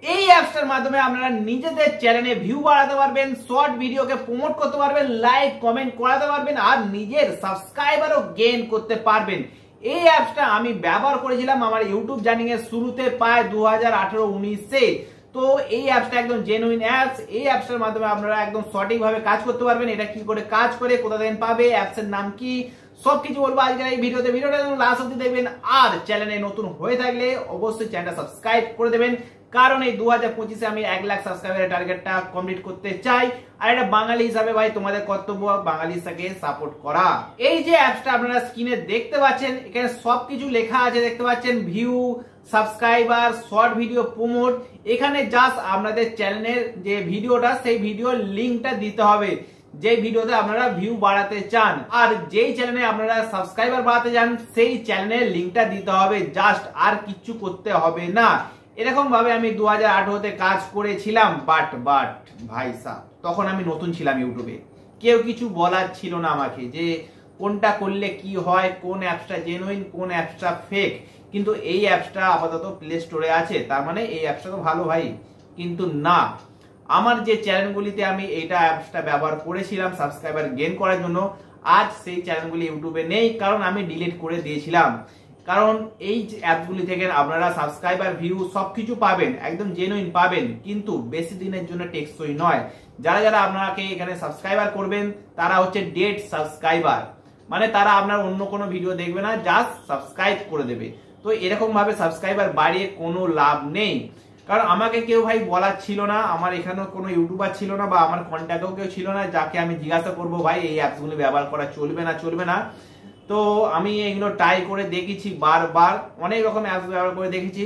এই অ্যাপসটার মাধ্যমে আপনারা নিজেদের চ্যানেলে ভিউ বাড়াতে পারবেন, শর্ট ভিডিওকে প্রমোট করতে পারবেন, লাইক কমেন্ট করাতে পারবেন আর নিজের সাবস্ক্রাইবারও গেইন করতে পারবেন। এই অ্যাপসটা আমি ব্যবহার করেছিলাম আমার ইউটিউব জার্নি এর শুরুতে প্রায় 2018-19-এ। তো এই অ্যাপসটা একদম জেনুইন অ্যাপস। এই অ্যাপসটার মাধ্যমে আপনারা একদম সঠিকভাবে কাজ করতে পারবেন। এটা কি করে কাজ করে, কোথা থেকে পাবে, অ্যাপসের নাম কি, সবকিছু বলবো আজকের এই ভিডিওতে। ভিডিওটা লাস্ট অবধি দেখবেন আর চ্যানেলে নতুন হয়ে থাকলে অবশ্যই চ্যানেলটা সাবস্ক্রাইব করে দেবেন, কারণ এই 2025-এ আমি 1 লাখ সাবস্ক্রাইবারের টার্গেটটা কমপ্লিট করতে চাই। আর এটা বাঙালি হিসাবে ভাই তোমাদের কর্তব্য বাঙালিকে সাপোর্ট করা। এই যে অ্যাপসটা আপনারা স্ক্রিনে দেখতে পাচ্ছেন, এখানে সবকিছু লেখা আছে, দেখতে পাচ্ছেন view, subscriber, short video promote. এখানে জাস্ট আপনাদের চ্যানেলের যে ভিডিওটা সেই ভিডিওর লিঙ্কটা দিতে হবে, যে ভিডিওতে আপনারা ভিউ বাড়াতে চান। আর যেই চ্যানেলে আপনারা সাবস্ক্রাইবার বাড়াতে চান সেই চ্যানেলের লিঙ্কটা দিতে হবে, জাস্ট আর কিচ্ছু করতে হবে না। এরকম ভাবে আমি 2018-তে কাজ করেছিলাম। বাট ভাই সাহেব, তখন আমি নতুন ছিলাম ইউটিউবে, কেউ কিছু বলার ছিল না আমাকে যে কোনটা করলে কি হয়, কোন অ্যাপসটা জেনুইন, কোন অ্যাপসটা ফেক। কিন্তু এই অ্যাপসটা আপাতত প্লে স্টোরে আছে, তার মানে এই অ্যাপসটা তো ভালো ভাই। কিন্তু না, আমার যে চ্যানেলগুলিতে আমি এইটা অ্যাপসটা ব্যবহার করেছিলাম সাবস্ক্রাইবার গেইন করার জন্য, আজ সেই চ্যানেলগুলি ইউটিউবে নেই, কারণ আমি ডিলিট করে দিয়েছিলাম। কারণ এই অ্যাপগুলি থেকে আপনারা সাবস্ক্রাইবার, ভিউ সবকিছু পাবেন, একদম জেনুইন পাবেন, কিন্তু বেশি দিনের জন্য টেকসই নয়। যারা যারা আপনাকে এখানে সাবস্ক্রাইবার করবেন তারা হচ্ছে ডেড সাবস্ক্রাইবার, মানে তারা আপনার অন্য কোনো ভিডিও দেখবে না, জাস্ট সাবস্ক্রাইব করে দেবে। তো এরকম ভাবে সাবস্ক্রাইবার বাড়িয়ে কোনো লাভ নেই, কারণ আমাকে কেউ ভাই বলার ছিল না, আমার এখানেও কোনো ইউটিউবার ছিল না বা আমার কন্ট্যাক্টেও কেউ ছিল না যাকে আমি জিজ্ঞাসা করবো ভাই এই অ্যাপসগুলি ব্যবহার করা চলবে না। তো আমি এগুলো ট্রাই করে দেখেছি বারবার, অনেক রকম অ্যাপস ব্যবহার করে দেখেছি।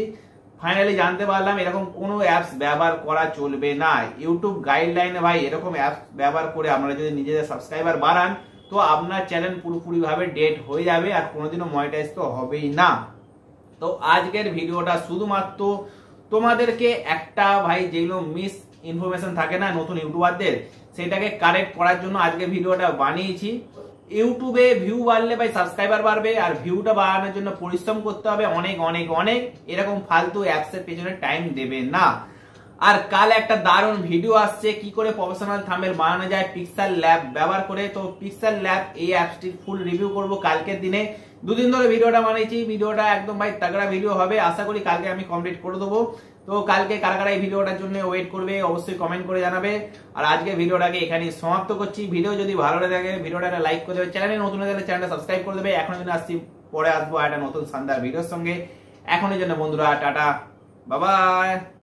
ফাইনালি জানতে পারলাম এরকম কোনো অ্যাপস ব্যবহার করা চলবে না। ইউটিউব গাইডলাইনে ভাই এরকম অ্যাপস ব্যবহার করে আপনারা যদি নিজেদের সাবস্ক্রাইবার বাড়ান তো আপনার চ্যানেল পুরোপুরি ভাবে ডেড হয়ে যাবে আর কোনোদিনও মনিটাইজ তো হবেই না। তো আজকের ভিডিওটা শুধুমাত্র তোমাদেরকে একটা ভাই যেগুলো মিস ইনফরমেশন থাকে না নতুন ইউটিউবারদের, সেটাকে কারেক্ট করার জন্য আজকে ভিডিওটা বানিয়েছি। ইউটিউবে ভিউ বাড়লে ভাই সাবস্ক্রাইবার বাড়বে, আর ভিউটা বাড়ানোর জন্য পরিশ্রম করতে হবে অনেক অনেক অনেক। এরকম ফালতু অ্যাপসের পেছনে টাইম দেবে না। আর কাল একটা দারুণ ভিডিও আসছে কি করে প্রফেশনাল থাম্বনেল বানানো যায় পিক্সেল ল্যাব ব্যবহার করে। তো পিক্সেল ল্যাব এই অ্যাপসটির ফুল রিভিউ করব কালকের দিনে। দুদিন ধরে ভিডিওটা বানিয়েছি, ভিডিওটা একদম ভাই তাগড়া ভিডিও হবে, আশা করি কালকে আমি কমপ্লিট করে দেবো। তো কালকে কারা কারা এই ভিডিওটার জন্য ওয়েট করবে অবশ্যই কমেন্ট করে জানাবে। আর আজকে ভিডিওটাকে এখানেই সমাপ্ত করছি। ভিডিও যদি ভালো লাগে ভিডিওটা লাইক করে দেবে, চ্যানেলে নতুন হলে চ্যানেলটা সাবস্ক্রাইব করে দেবে। এখন যদি আসছি, পরে আসবো একটা নতুন শানদার ভিডিওর সঙ্গে। এখনের জন্য বন্ধুরা টাটা, বাই বাই।